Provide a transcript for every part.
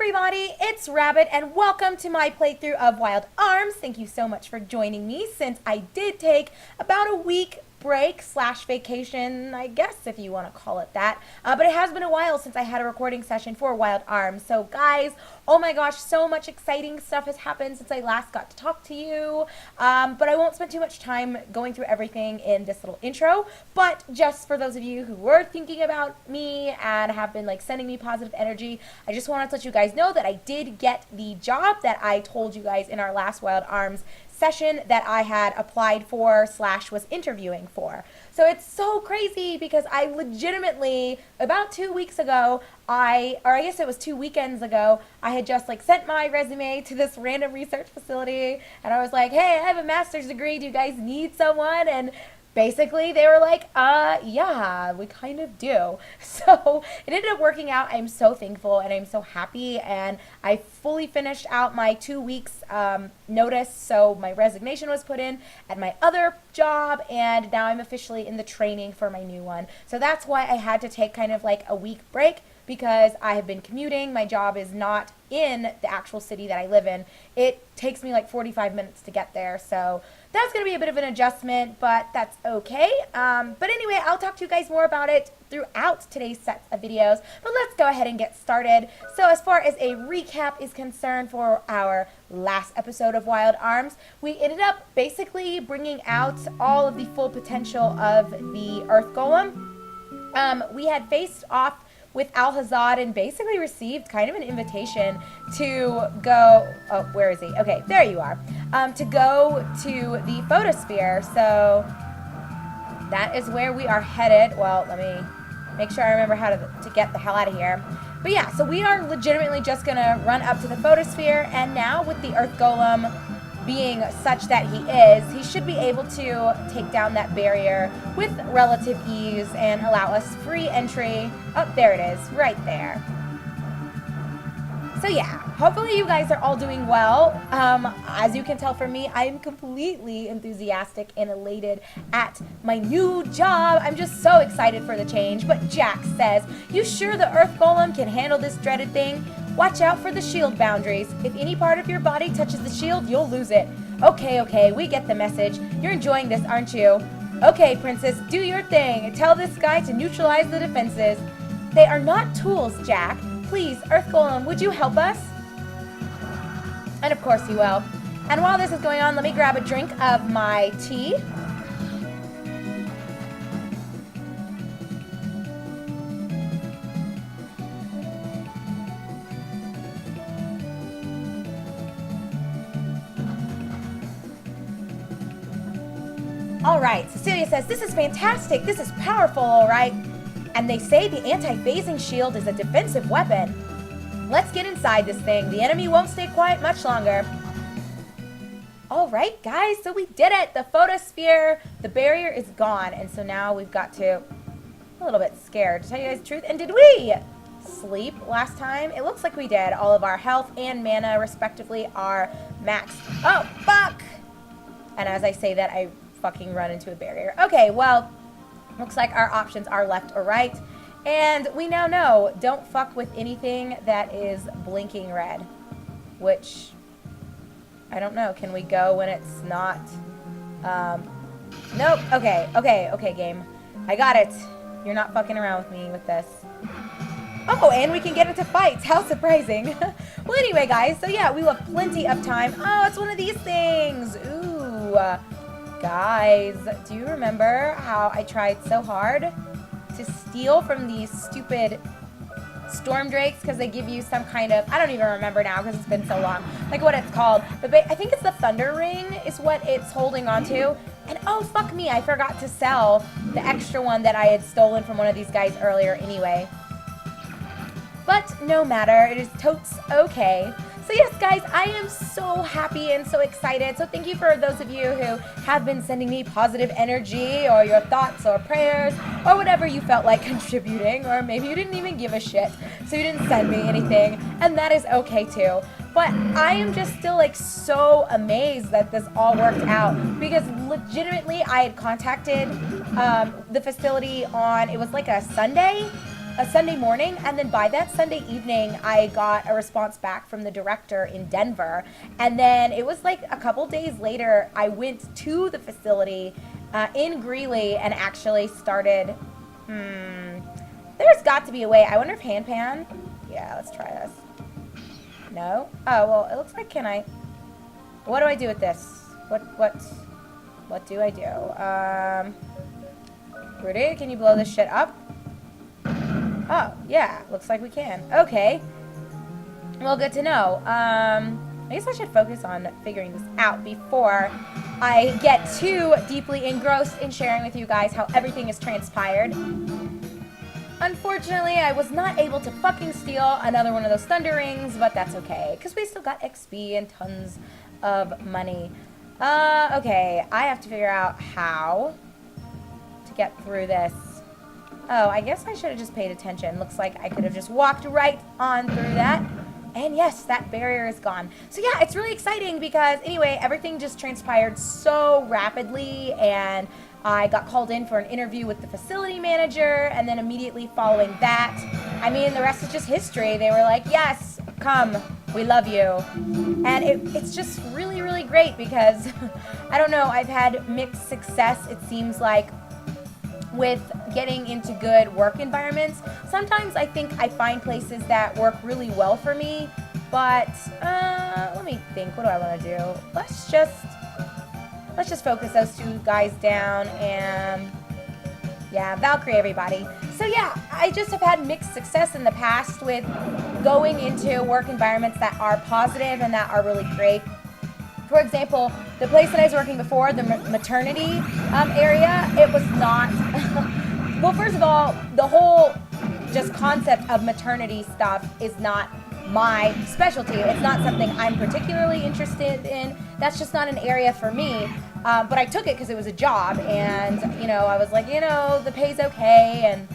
everybody, it's Rabbit and welcome to my playthrough of Wild Arms. Thank you so much for joining me since I did take about a week break slash vacation, I guess if you want to call it that. But it has been a while since I had a recording session for Wild Arms. So guys, oh my gosh, so much exciting stuff has happened since I last got to talk to you. But I won't spend too much time going through everything in this little intro. But just for those of you who were thinking about me and have been like sending me positive energy, I just wanted to let you guys know that I did get the job that I told you guys in our last Wild Arms session that I had applied for slash was interviewing for. So it's so crazy because I legitimately, about 2 weeks ago, or I guess it was 2 weekends ago, I had just like sent my resume to this random research facility and I was like, hey, I have a master's degree, do you guys need someone? And basically, they were like, yeah, we kind of do. So it ended up working out. I'm so thankful and I'm so happy. And I fully finished out my 2 weeks notice. So my resignation was put in at my other job. And now I'm officially in the training for my new one. So that's why I had to take kind of like a week break, because I have been commuting. My job is not in the actual city that I live in. It takes me like 45 minutes to get there. So that's going to be a bit of an adjustment, but that's okay. But anyway, I'll talk to you guys more about it throughout today's set of videos. But let's go ahead and get started. So as far as a recap is concerned for our last episode of Wild Arms, we ended up basically bringing out all of the full potential of the Earth Golem. We had faced off with Al-Hazad and basically received kind of an invitation to go, oh, where is he? Okay, there you are. To go to the Photosphere. So that is where we are headed. Well, let me make sure I remember how to get the hell out of here. But yeah, so we are legitimately just going to run up to the Photosphere, and now with the Earth Golem being such that he should be able to take down that barrier with relative ease and allow us free entry. Oh, there it is, right there. So yeah, hopefully you guys are all doing well. As you can tell from me, I am completely enthusiastic and elated at my new job. I'm just so excited for the change. But Jack says, you sure the Earth Golem can handle this dreaded thing? Watch out for the shield boundaries. If any part of your body touches the shield, you'll lose it. Okay, we get the message. You're enjoying this, aren't you? Okay, Princess, do your thing. Tell this guy to neutralize the defenses. They are not tools, Jack. Please, Earth Golem, would you help us? And of course he will. And while this is going on, let me grab a drink of my tea. All right, Cecilia says, this is fantastic. This is powerful, all right. And they say the anti-phasing shield is a defensive weapon. Let's get inside this thing. The enemy won't stay quiet much longer. All right, guys, so we did it. The Photosphere, the barrier is gone. And so now we've got to, a little bit scared, to tell you guys the truth. And did we sleep last time? It looks like we did. All of our health and mana, respectively, are maxed. Oh, fuck. And as I say that, I fucking run into a barrier. Okay, well, looks like our options are left or right. And we now know, don't fuck with anything that is blinking red. Which, I don't know. Can we go when it's not? Nope. Okay, game. I got it. You're not fucking around with me with this. Oh, and we can get into fights. How surprising. Well, anyway, guys. So, yeah, we will have plenty of time. Oh, it's one of these things. Ooh. Guys, do you remember how I tried so hard to steal from these stupid storm drakes because they give you some kind of, I don't even remember now because it's been so long, like what it's called, but I think it's the thunder ring is what it's holding on to. And oh, fuck me, I forgot to sell the extra one that I had stolen from one of these guys earlier anyway. But no matter, it is totes okay. So yes, guys, I am so happy and so excited. So thank you for those of you who have been sending me positive energy or your thoughts or prayers or whatever you felt like contributing, or maybe you didn't even give a shit, so you didn't send me anything, and that is okay too. But I am just still like so amazed that this all worked out, because legitimately I had contacted the facility on, it was like a Sunday, a Sunday morning, and then by that Sunday evening, I got a response back from the director in Denver. And then it was like a couple days later, I went to the facility in Greeley and actually started. There's got to be a way. I wonder if hand pan. Yeah, let's try this. No. Oh well, it looks like what do I do with this? What do I do? Rudy, can you blow this shit up? Oh, yeah, looks like we can. Okay. Well, good to know. I guess I should focus on figuring this out before I get too deeply engrossed in sharing with you guys how everything has transpired. Unfortunately, I was not able to fucking steal another one of those thunder rings, but that's okay, because we still got XP and tons of money. Okay, I have to figure out how to get through this. Oh, I guess I should have just paid attention. Looks like I could have just walked right on through that. And yes, that barrier is gone. So yeah, it's really exciting because anyway, everything just transpired so rapidly, and I got called in for an interview with the facility manager, and then immediately following that, I mean, the rest is just history. They were like, yes, come, we love you. And it's just really, really great because, I don't know, I've had mixed success, it seems like, with getting into good work environments. Sometimes I think I find places that work really well for me, but let me think, what do I want to do? Let's just focus those two guys down and yeah, Valkyrie everybody. So yeah, I just have had mixed success in the past with going into work environments that are positive and that are really great. For example, the place that I was working before, the maternity area, it was not, well, first of all, the whole just concept of maternity stuff is not my specialty. It's not something I'm particularly interested in. That's just not an area for me. But I took it because it was a job, and, you know, I was like, you know, the pay's okay, and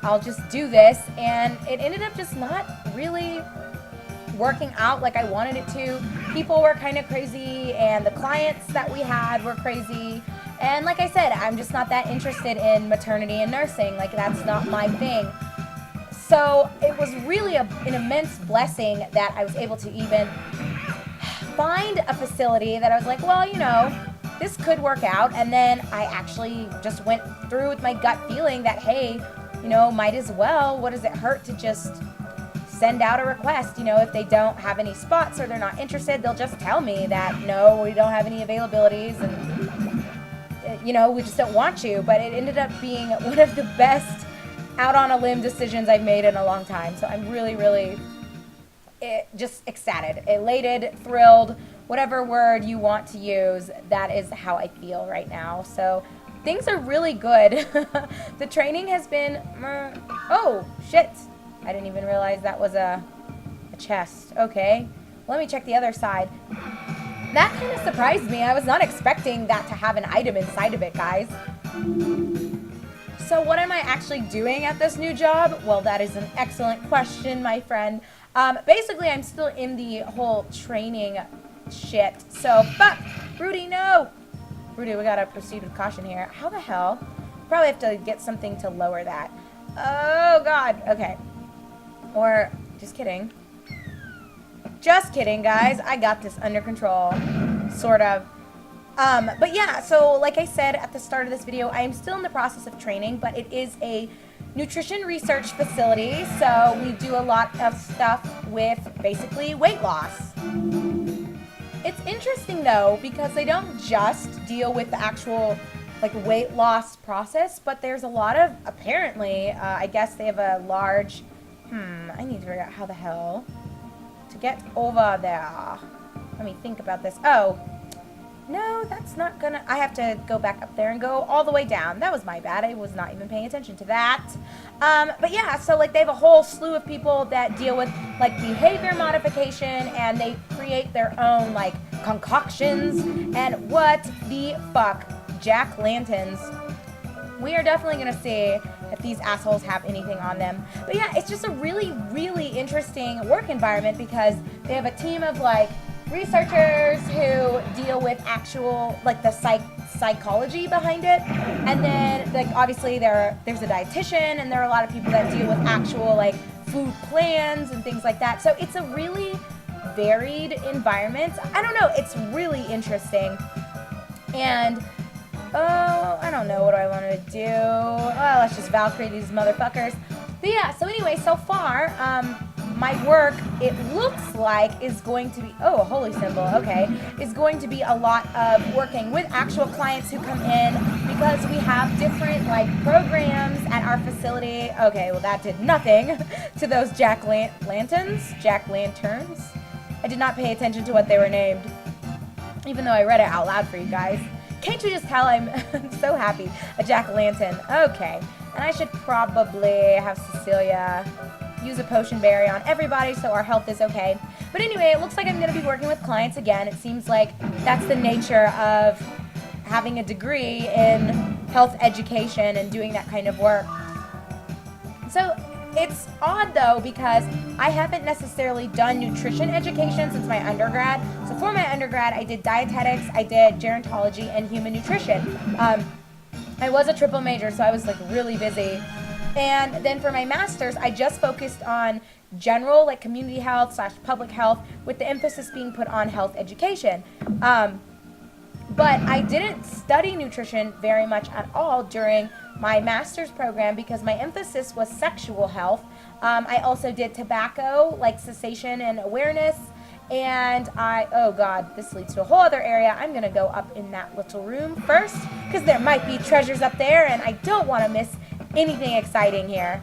I'll just do this. And it ended up just not really working out like I wanted it to. People were kind of crazy, and the clients that we had were crazy. And like I said, I'm just not that interested in maternity and nursing. Like, that's not my thing. So it was really an immense blessing that I was able to even find a facility that I was like, well, you know, this could work out. And then I actually just went through with my gut feeling that, hey, you know, might as well. What does it hurt to just send out a request? You know, if they don't have any spots or they're not interested, they'll just tell me that, no, we don't have any availabilities and, you know, we just don't want you. But it ended up being one of the best out on a limb decisions I've made in a long time. So I'm really, really just ecstatic, elated, thrilled, whatever word you want to use. That is how I feel right now. So things are really good. The training has been, oh, shit. I didn't even realize that was a chest. Okay, let me check the other side. That kind of surprised me. I was not expecting that to have an item inside of it, guys. So what am I actually doing at this new job? Well, that is an excellent question, my friend. Basically, I'm still in the whole training shit. So, fuck! Rudy, no! Rudy, we gotta proceed with caution here. How the hell? Probably have to get something to lower that. Oh, God. Okay. Or, just kidding. Just kidding, guys. I got this under control. Sort of. But yeah, so like I said at the start of this video, I am still in the process of training, but it is a nutrition research facility, so we do a lot of stuff with basically weight loss. It's interesting though, because they don't just deal with the actual like weight loss process, but there's a lot of, apparently, I guess they have a large, I need to figure out how the hell to get over there. Let me think about this. Oh, no, that's not gonna, I have to go back up there and go all the way down. That was my bad. I was not even paying attention to that. But yeah, so like they have a whole slew of people that deal with like behavior modification, and they create their own like concoctions and what the fuck, jack-lanterns. We are definitely gonna see if these assholes have anything on them. But yeah, it's just a really, really interesting work environment because they have a team of like researchers who deal with actual, like the psychology behind it. And then, like, obviously there's a dietitian, and there are a lot of people that deal with actual, like, food plans and things like that. So it's a really varied environment. I don't know, it's really interesting. And I don't know what I want to do. Oh, let's just Valkyrie these motherfuckers. But yeah, so anyway, so far, my work, it looks like, is going to be, oh, a holy symbol, okay, is going to be a lot of working with actual clients who come in, because we have different, like, programs at our facility. Okay, well, that did nothing to those jack-lanterns. I did not pay attention to what they were named, even though I read it out loud for you guys. Can't you just tell I'm so happy? A jack-o'-lantern. Okay. And I should probably have Cecilia use a potion berry on everybody so our health is okay. But anyway, it looks like I'm going to be working with clients again. It seems like that's the nature of having a degree in health education and doing that kind of work. So it's odd, though, because I haven't necessarily done nutrition education since my undergrad. So for my undergrad, I did dietetics, I did gerontology, and human nutrition. I was a triple major, so I was, like, really busy. And then for my master's, I just focused on general, like, community health / public health, with the emphasis being put on health education. But I didn't study nutrition very much at all during my master's program because my emphasis was sexual health. I also did tobacco, like cessation and awareness. And oh God, this leads to a whole other area. I'm going to go up in that little room first because there might be treasures up there and I don't want to miss anything exciting here.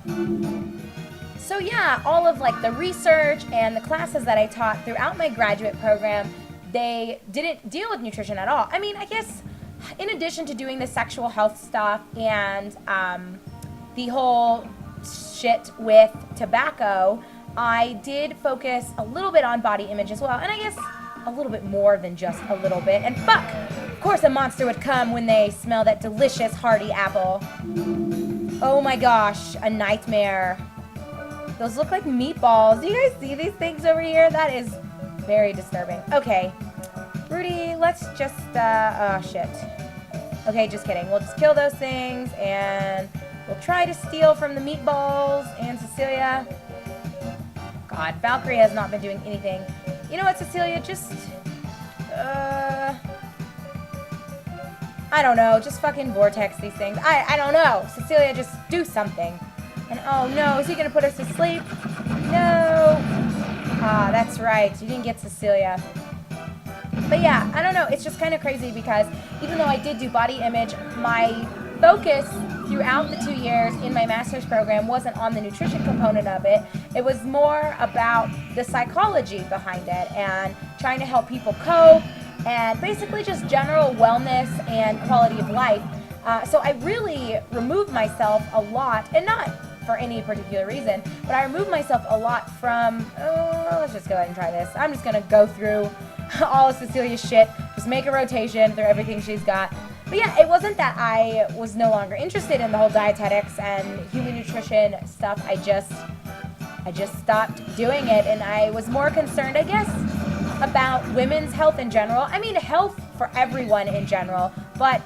So yeah, all of, like, the research and the classes that I taught throughout my graduate program, they didn't deal with nutrition at all. I mean, I guess in addition to doing the sexual health stuff and the whole shit with tobacco, I did focus a little bit on body image as well. And I guess a little bit more than just a little bit. And fuck, of course a monster would come when they smell that delicious hearty apple. Oh my gosh, a nightmare. Those look like meatballs. Do you guys see these things over here? That is very disturbing. Okay, Rudy, let's just, oh shit. Okay, just kidding. We'll just kill those things and we'll try to steal from the meatballs and Cecilia. God, Valkyrie has not been doing anything. You know what, Cecilia, just, I don't know, just fucking vortex these things. I don't know. Cecilia, just do something. And oh no, is he gonna put us to sleep? No. Ah, that's right. You didn't get Cecilia. But yeah, I don't know. It's just kind of crazy because even though I did do body image, my focus throughout the 2 years in my master's program wasn't on the nutrition component of it. It was more about the psychology behind it and trying to help people cope and basically just general wellness and quality of life. So I really removed myself a lot, and not for any particular reason, but I removed myself a lot from, let's just go ahead and try this. I'm just going to go through all of Cecilia's shit, just make a rotation through everything she's got. But yeah, it wasn't that I was no longer interested in the whole dietetics and human nutrition stuff. I just stopped doing it, and I was more concerned, I guess, about women's health in general. I mean, health for everyone in general, but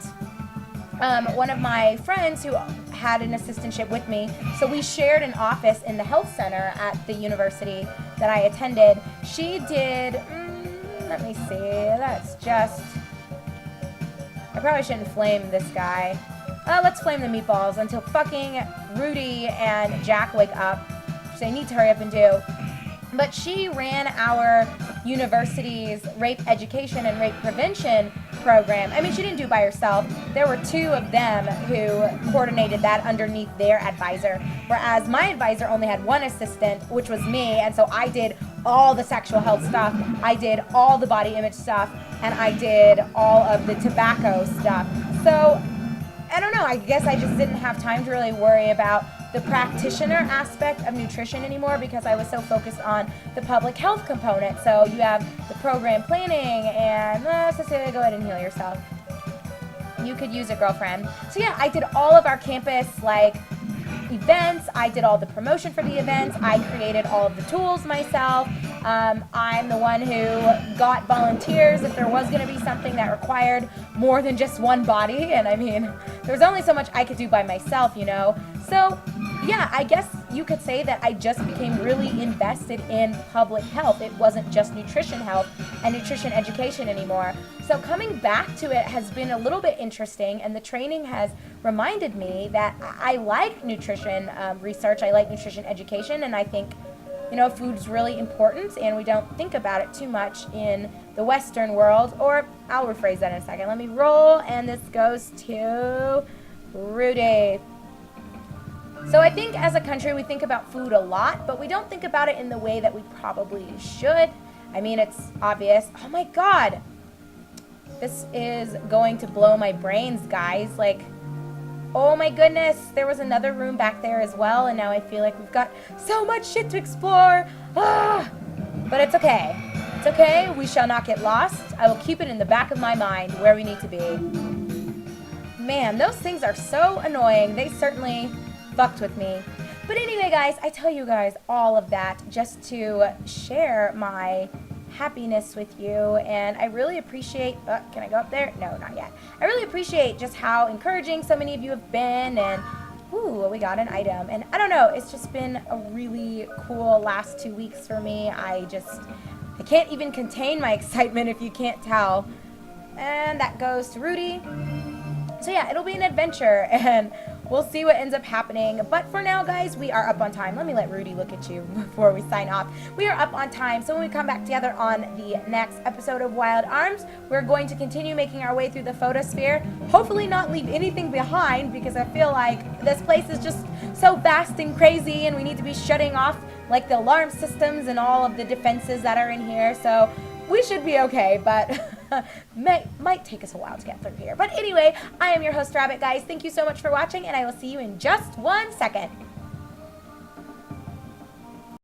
one of my friends who had an assistantship with me, so we shared an office in the health center at the university that I attended. She did, let me see, that's just, I probably shouldn't flame this guy. Let's flame the meatballs until fucking Rudy and Jack wake up, which they need to hurry up and do. But she ran our university's rape education and rape prevention program. I mean, she didn't do it by herself. There were two of them who coordinated that underneath their advisor, whereas my advisor only had one assistant, which was me, and so I did all the sexual health stuff, I did all the body image stuff, and I did all of the tobacco stuff. So, I don't know, I guess I just didn't have time to really worry about the practitioner aspect of nutrition anymore because I was so focused on the public health component. So you have the program planning and, Cecilia, go ahead and heal yourself. You could use it, girlfriend. So yeah, I did all of our campus, like, events. I did all the promotion for the events. I created all of the tools myself. I'm the one who got volunteers if there was going to be something that required more than just one body. And I mean, there's only so much I could do by myself, you know. So yeah, I guess you could say that I just became really invested in public health. It wasn't just nutrition health and nutrition education anymore. So coming back to it has been a little bit interesting, and the training has reminded me that I like nutrition research, I like nutrition education, and I think, you know, food's really important, and we don't think about it too much in the Western world. Or I'll rephrase that in a second. Let me roll, and this goes to Rudy. So I think as a country we think about food a lot, but we don't think about it in the way that we probably should. I mean, it's obvious. Oh my God. This is going to blow my brains, guys. Like, oh my goodness, there was another room back there as well, and now I feel like we've got so much shit to explore. But it's okay. It's okay. We shall not get lost. I will keep it in the back of my mind where we need to be. Man, those things are so annoying. They certainly fucked with me. But anyway, guys, I tell you guys all of that just to share my happiness with you, and I really appreciate, can I go up there? No, not yet. I really appreciate just how encouraging so many of you have been, and ooh, we got an item, and I don't know, it's just been a really cool last 2 weeks for me. I can't even contain my excitement, if you can't tell. And that goes to Rudy. So yeah, it'll be an adventure, and we'll see what ends up happening. But for now, guys, we are up on time. Let me let Rudy look at you before we sign off. We are up on time, so when we come back together on the next episode of Wild Arms, we're going to continue making our way through the Photosphere. Hopefully not leave anything behind, because I feel like this place is just so vast and crazy, and we need to be shutting off like the alarm systems and all of the defenses that are in here. So we should be okay, but might take us a while to get through here. But anyway, I am your host, Rabbit, guys. Thank you so much for watching, and I will see you in just 1 second.